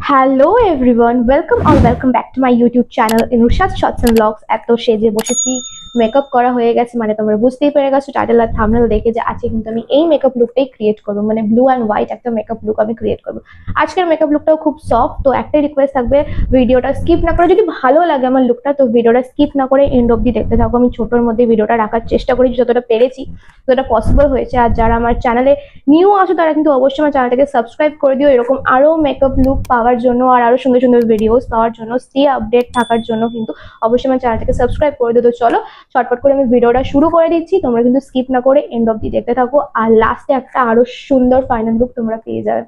Hello everyone, welcome back to my YouTube channel Inushad shorts and vlogs. এত সেজে বসেছি, makeup করা হয়ে গেছে, মানে তোমরা বুঝতেই পেরে গেছো টাইটেল আর থাম্বনেল দেখে যে আজকে কিন্তু আমি এই মেকআপ লুকটাই ক্রিয়েট করবো, মানে ব্লু অ্যান্ড হোয়াইট একটা মেকআপ লুক আমি ক্রিয়েট করবো। আজকের মেকআপ লুকটাও খুব সফট, তো একটাই রিকোয়েস্ট থাকবে, ভিডিওটা স্কিপ না করে, যদি ভালো লাগে আমার লুকটা তো ভিডিওটা স্কিপ না করে এন্ড অব্দি দেখতে থাকো। আমি ছোটোর মধ্যে ভিডিওটা রাখার চেষ্টা করি, যতটা পেরেছি, যতটা পসিবল হয়েছে। আর যারা আমার চ্যানেলে নিউ আসো তারা কিন্তু অবশ্যই আমার চ্যানেলটাকে সাবস্ক্রাইব করে দিও, এরকম আরো মেকআপ লুক পাওয়ার জন্য আর আরো সুন্দর সুন্দর ভিডিওস পাওয়ার জন্য, স্টে আপডেট থাকার জন্য কিন্তু অবশ্যই আমার চ্যানেলটাকে সাবস্ক্রাইব করে দিও। তো চলো চটপট করে আমি ভিডিওটা শুরু করে দিচ্ছি, তোমরা কিন্তু স্কিপ না করে এন্ড অব্দি দেখতে থাকো, আর লাস্টে একটা আরো সুন্দর ফাইনাল লুক তোমরা পেয়ে যাবে।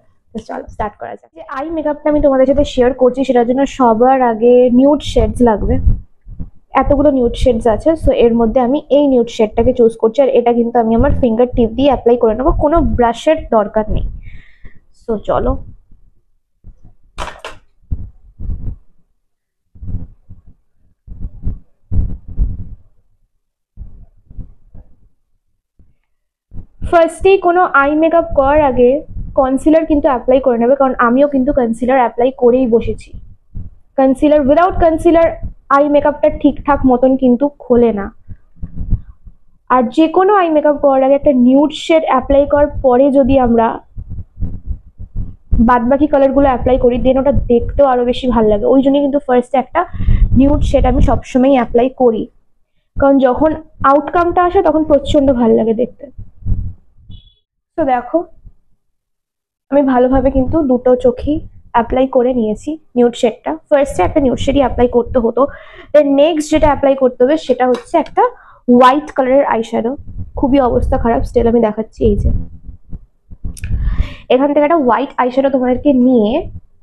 চলো স্টার্ট করা যাক। যে আই মেকআপটা আমি তোমাদের সাথে শেয়ার করছি সেটার জন্য সবার আগে নিউড শেডস লাগবে। এতগুলো নিউড শেডস আছে, সো এর মধ্যে আমি এই নিউড শেডটাকে চুজ করছি, আর এটা কিন্তু আমি আমার ফিঙ্গার টিপ দিয়ে অ্যাপ্লাই করে নেবো, কোনো ব্রাশের দরকার নেই। সো চলো, ফার্স্টেই কোনো আই মেকআপ করার আগে কনসিলার কিন্তু অ্যাপ্লাই করে নেবে, কারণ আমিও কিন্তু কনসিলার অ্যাপ্লাই করেই বসেছি। কনসিলার, উইদাউট কনসিলার আই মেকআপটা ঠিকঠাক মতন কিন্তু খোলে না। আর যে কোনো আই মেকআপ করার আগে একটা নিউড শেড অ্যাপ্লাই করার পরে যদি আমরা বাদবাকি কালারগুলো অ্যাপ্লাই করি, দেন ওটা দেখতেও আরো বেশি ভালো লাগে। ওই জন্য কিন্তু ফার্স্টে একটা নিউড শেড আমি সবসময় অ্যাপ্লাই করি, কারণ যখন আউটকামটা আসে তখন প্রচন্ড ভালো লাগে দেখতে। তো দেখো, আমি ভালোভাবে কিন্তু দুটো চোখেই অ্যাপ্লাই করে নিয়েছি নিউড শেডটা। ফার্স্টে একটা নিউড শেডই অ্যাপ্লাই করতে হতো, দেন নেক্সট যেটা অ্যাপ্লাই করতে হবে সেটা হচ্ছে একটা হোয়াইট কালারের আইশ্যাডো। খুবই অবস্থা খারাপ, স্টিল আমি দেখাচ্ছি। এই যে এখান থেকে একটা হোয়াইট আইশ্যাডো তোমাদেরকে নিয়ে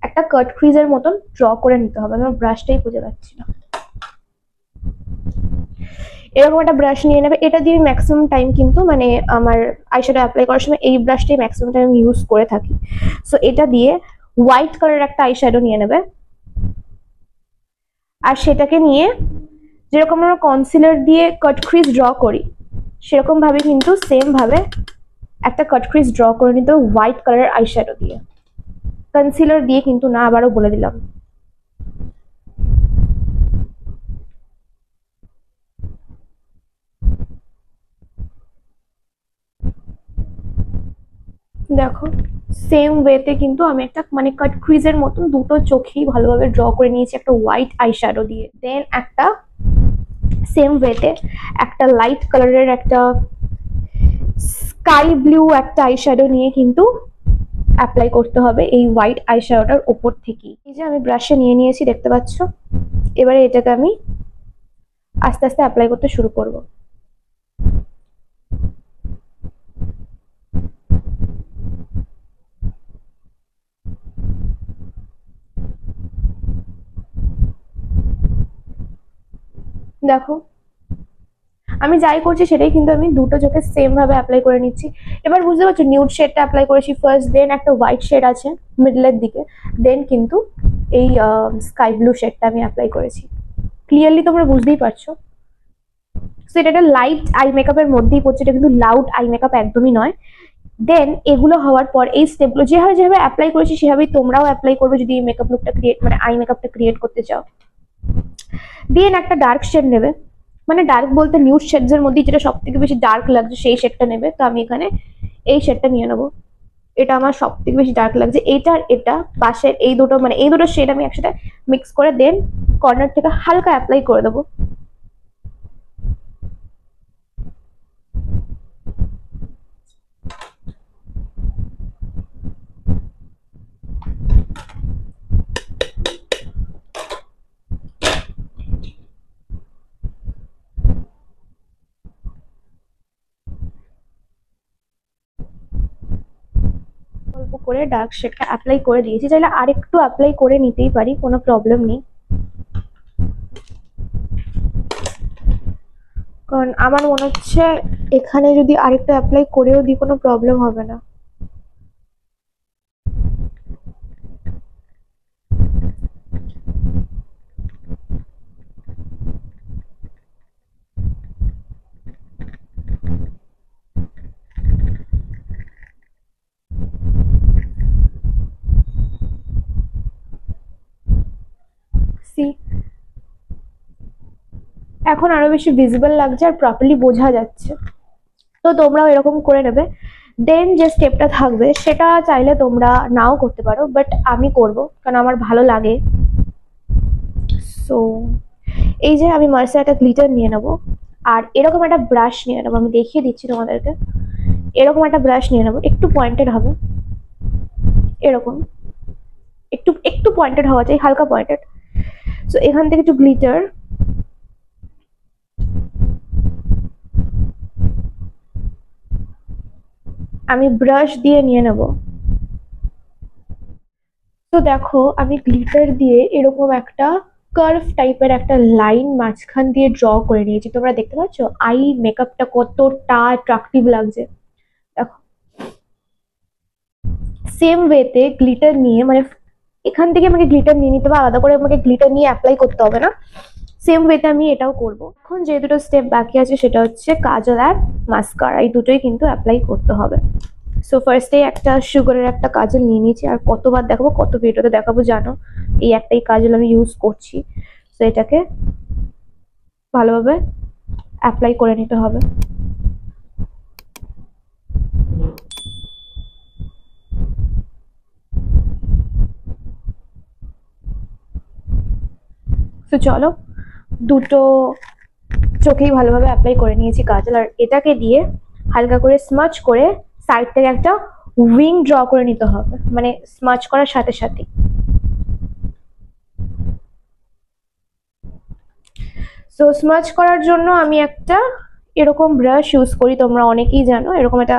একটা কাট ক্রিজের মতন ড্র করে নিতে হবে। আমার ব্রাশটাই খুঁজে পাচ্ছি না। এরকম একটা ব্রাশ নিয়ে নেবে, এটা দিয়ে ম্যাক্সিমাম টাইম কিন্তু মানে আমার আইশ্যাডো অ্যাপ্লাই করার সময় এই ব্রাশটাই ম্যাক্সিমাম টাইম ইউজ করে থাকি। সো এটা দিয়ে হোয়াইট কালারের একটা আইশ্যাডো নিয়ে নেবে, আর সেটাকে নিয়ে যেরকম আমরা কনসিলার দিয়ে কাট ক্রিজ ড্র করি সেরকম ভাবে কিন্তু সেম ভাবে একটা কাট ক্রিজ ড্র করে নিতে হবে হোয়াইট কালারের আইশ্যাডো দিয়ে, কনসিলার দিয়ে কিন্তু না, আবারও বলে দিলাম। দেখো সেম ওয়েতে কিন্তু আমি একটা মানে কাট ক্রিজের মতন দুটো চোখেই ভালোভাবে ড্র করে নিয়েছি একটা হোয়াইট আইশ্যাডো দিয়ে। দেন একটা সেম ওয়েতে একটা লাইট কালারের একটা স্কাই ব্লু একটা আইশ্যাডো নিয়ে কিন্তু অ্যাপ্লাই করতে হবে এই হোয়াইট আইশ্যাডোটার ওপর থেকেই। এই যে আমি ব্রাশে নিয়ে নিয়েছি, দেখতে পাচ্ছ। এবারে এটাকে আমি আস্তে আস্তে অ্যাপ্লাই করতে শুরু করব। দেখো আমি যাই করছি সেটাই কিন্তু আমি দুটো চোখে সেম ভাবে অ্যাপ্লাই করে নিচ্ছি। এবার বুঝতে পারছো, নিউড শেডটা অ্যাপ্লাই করেছি ফার্স্ট, দেন একটা হোয়াইট শেড আছে মিডলের দিকে, দেন কিন্তু এই স্কাই ব্লু শেডটা আমি অ্যাপ্লাই করেছি। ক্লিয়ারলি তোমরা বুঝতেই পারছো। সো এটা একটা লাইট আই মেকআপের মধ্যেই পড়ছে, এটা কিন্তু লাউড আই মেকআপ একদমই নয়। দেন এগুলো হওয়ার পর এই স্টেপগুলো যেভাবে যেভাবে অ্যাপ্লাই করেছি সেভাবেই তোমরাও অ্যাপ্লাই করবে যদি এই মেকআপ লুকটা ক্রিয়েট মানে আই মেকআপটা ক্রিয়েট করতে চাও। দেন একটা ডার্ক শেড নেবে, মানে ডার্ক বলতে নিউড শেডস এর মধ্যে যেটা সব থেকে বেশি ডার্ক লাগছে সেই শেডটা নেবে। তো আমি এখানে এই শেডটা নিয়ে নেবো, এটা আমার সব থেকে বেশি ডার্ক লাগছে। এটা আর এটা পাশের এই দুটো মানে এই দুটো শেড আমি একসাথে মিক্স করে দেন কর্নার থেকে হালকা অ্যাপ্লাই করে দেবো। অল্প করে ডার্ক শেডটা অ্যাপ্লাই করে দিয়েছি, চাইলে আরেকটু অ্যাপ্লাই করে নিতেই পারি, কোনো প্রবলেম নেই। কারণ আমার মনে হচ্ছে এখানে যদি আরেকটু অ্যাপ্লাই করেও দিই কোনো প্রবলেম হবে না। এখন আরো বেশি ভিজিবল লাগছে আর প্রপারলি বোঝা যাচ্ছে। তো তোমরাও এরকম করে নেবে। দেন যে স্টেপটা থাকবে সেটা চাইলে তোমরা নাও করতে পারো, বাট আমি করব কারণ আমার ভালো লাগে। সো এই যে আমি মার্সের একটা গ্লিটার নিয়ে নেবো, আর এরকম একটা ব্রাশ নিয়ে নেবো, আমি দেখিয়ে দিচ্ছি তোমাদেরকে। এরকম একটা ব্রাশ নিয়ে নেবো, একটু পয়েন্টেড হবে, এরকম একটু একটু পয়েন্টেড হওয়া চাই, হালকা পয়েন্টেড। সো এখান থেকে একটু গ্লিটার আমি ব্রাশ দিয়ে নিয়ে নেব। তো দেখো আমি গ্লিটার দিয়ে এরকম একটা কার্ভ টাইপের একটা লাইন মাঝখান দিয়ে ড্র করে নিয়েছি। তোমরা দেখতে পাচ্ছ আই মেকআপটা কতটা অ্যাট্রাকটিভ লাগছে, দেখো। সেম ওয়েতে গ্লিটার নিয়ে, মানে এখান থেকে আমাকে গ্লিটার নিয়ে নিতে হবে, আলাদা করে আমাকে গ্লিটার নিয়ে অ্যাপ্লাই করতে হবে না। সেম ওয়েতে আমি এটাও করব। এখন যে দুটো স্টেপ বাকি আছে সেটা হচ্ছে কাজল আর মাস্কারা, এই দুটোই কিন্তু অ্যাপ্লাই করতে হবে। সো ফার্স্টে একটা সুগারের একটা কাজল নিয়ে নিয়েছি, আর কতবার দেখাবো, কত ভিডিওতে দেখাবো জানো, এই একটাই কাজল আমি ইউজ করছি। সো এটাকে ভালোভাবে অ্যাপ্লাই করে নিতে হবে। তো চলো, দুটো চোখেই ভালোভাবে অ্যাপ্লাই করে নিয়েছি কাজল, আর এটাকে দিয়ে হালকা করে স্মাচ করে সাইড থেকে একটা উইং ড্র করে নিতে হবে, মানে স্মাচ করার সাথে সাথে। সো স্মাচ করার জন্য আমি একটা এরকম ব্রাশ ইউজ করি, তোমরা অনেকেই জানো, এরকম একটা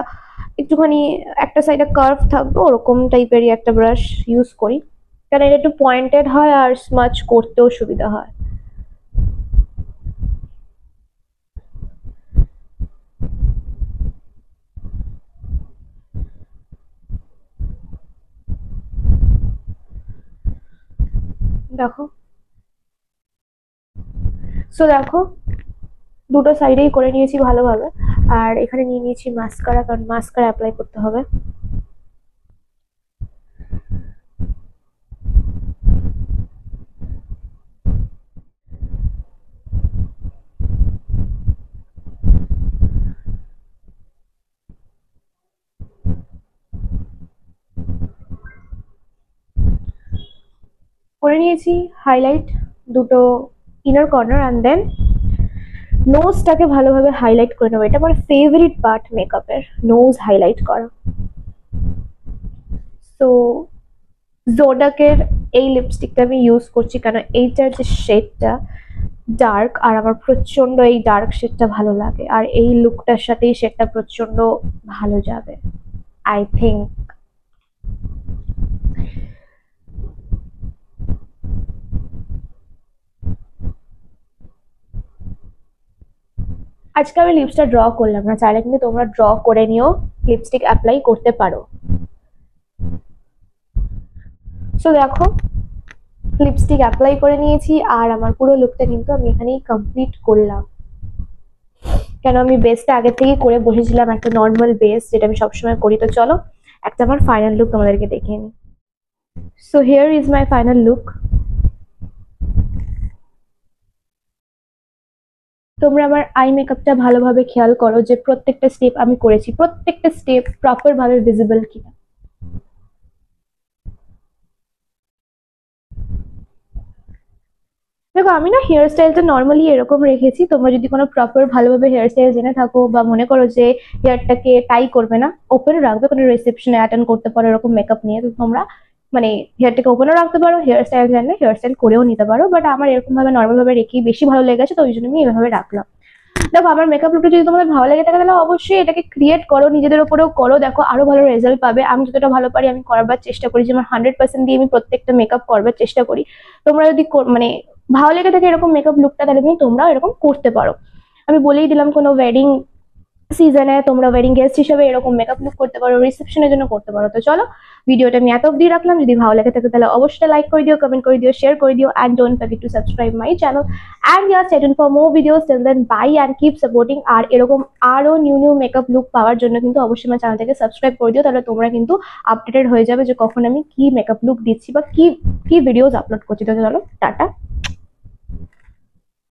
একটুখানি একটা সাইডে কার্ভ থাকবে ওরকম টাইপেরই একটা ব্রাশ ইউজ করি, কারণ এটা একটু পয়েন্টেড হয় আর স্মাচ করতেও সুবিধা হয়। দেখো, সো দেখো দুটো সাইডেই করে নিয়েছি ভালোভাবে, আর এখানে নিয়ে নিয়েছি মাস্কারা, কারণ মাস্কারা অ্যাপ্লাই করতে হবে। করে নিয়েছি হাইলাইট দুটো ইনার কর্নার, অ্যান্ড দেন নোজটাকে ভালোভাবে হাইলাইট করে নেবো। এটা আমার ফেভারিট পার্ট মেকআপের, নোজ হাইলাইট করা। তো জোডাকের এই লিপস্টিকটা আমি ইউজ করছি, কারণ এইটার যে শেডটা ডার্ক, আর আমার প্রচন্ড এই ডার্ক শেডটা ভালো লাগে, আর এই লুকটার সাথে এই শেডটা প্রচন্ড ভালো যাবে আই থিঙ্ক। আজকে আমি লিপসটা ড্র করলাম না, চাইলে কিন্তু তোমরা ড্র করে নিও, লিপস্টিক অ্যাপ্লাই করতে পারো। সো দেখো লিপস্টিক অ্যাপ্লাই করে নিয়েছি, আর আমার পুরো লুকটা কিন্তু আমি এখানেই কমপ্লিট করলাম, কেন আমি বেসটা আগে থেকেই করে বসেছিলাম, একটা নর্মাল বেস যেটা আমি সবসময় করি। তো চলো একটা আমার ফাইনাল লুক তোমাদেরকে দেখিয়ে নিই। So here is my final look. তোমরা আমার আই মেকআপটা ভালোভাবে খেয়াল করো যে প্রত্যেকটা স্টেপ আমি করেছি, প্রত্যেকটা স্টেপ প্রপার ভাবে ভিজিবল কিনা। দেখো আমি না হেয়ার স্টাইলটা নর্মালি এরকম রেখেছি, তোমরা যদি কোনো প্রপার ভালোভাবে হেয়ার স্টাইল জেনে থাকো বা মনে করো যে হেয়ারটাকে টাই করবে না, ওপেন রাখবে, কোনো রিসেপশনে অ্যাটেন্ড করতে পারো এরকম মেকআপ নিয়ে, তো তোমরা মানে হেয়ারটাকে ওপেনও রাখতে পারো, হেয়ার স্টাইল জানলে হেয়ার স্টাইল করেও নিতে পারো, বাট আমার এরকম ভাবে নর্মাল ভাবে রেখেই বেশি ভালো লেগেছে, তো ওই জন্য আমি এভাবে রাখলাম। দেখো আমার মেকআপ লুকটা যদি তোমাদের ভালো লাগে থাকে তাহলে অবশ্যই এটাকে ক্রিয়েট করো, নিজেদের উপরেও করো, দেখো আরো ভালো রেজাল্ট পাবে। আমি যতটা ভালো পারি আমি করবার চেষ্টা করি, যে আমার 100% দিয়ে আমি প্রত্যেকটা মেকআপ করবার চেষ্টা করি। তোমরা যদি মানে ভালো লেগে থাকে এরকম মেকআপ লুকটা, তাহলে তুমি তোমরাও এরকম করতে পারো। আমি বলেই দিলাম কোনো ওয়েডিং সিজনে তোমরা ওয়েডিং গেস্ট হিসেবে এরকম মেকআপ লুক করতে পারো, রিসেপশনের জন্য করতে পারো। তো চলো ভিডিওটা আমি এত অবধি রাখলাম, যদি ভালো লাগে থাকে তাহলে অবশ্যই লাইক করে দিও, কমেন্ট করে দিও, শেয়ার করে দিও, and don't forget to subscribe my channel and yeah, stay tuned for more videos. Till then bye and keep supporting। আর এরকম আরো নিউ মেকআপ লুক পাওয়ার জন্য কিন্তু অবশ্যই আমার চ্যানেলটাকে সাবস্ক্রাইব করে দিও, তাহলে তোমরা কিন্তু আপডেটেড হয়ে যাবে যে কখন আমি কি মেকআপ লুক দিচ্ছি বা কি ভিডিওস আপলোড করছি। তো চলো টাটা।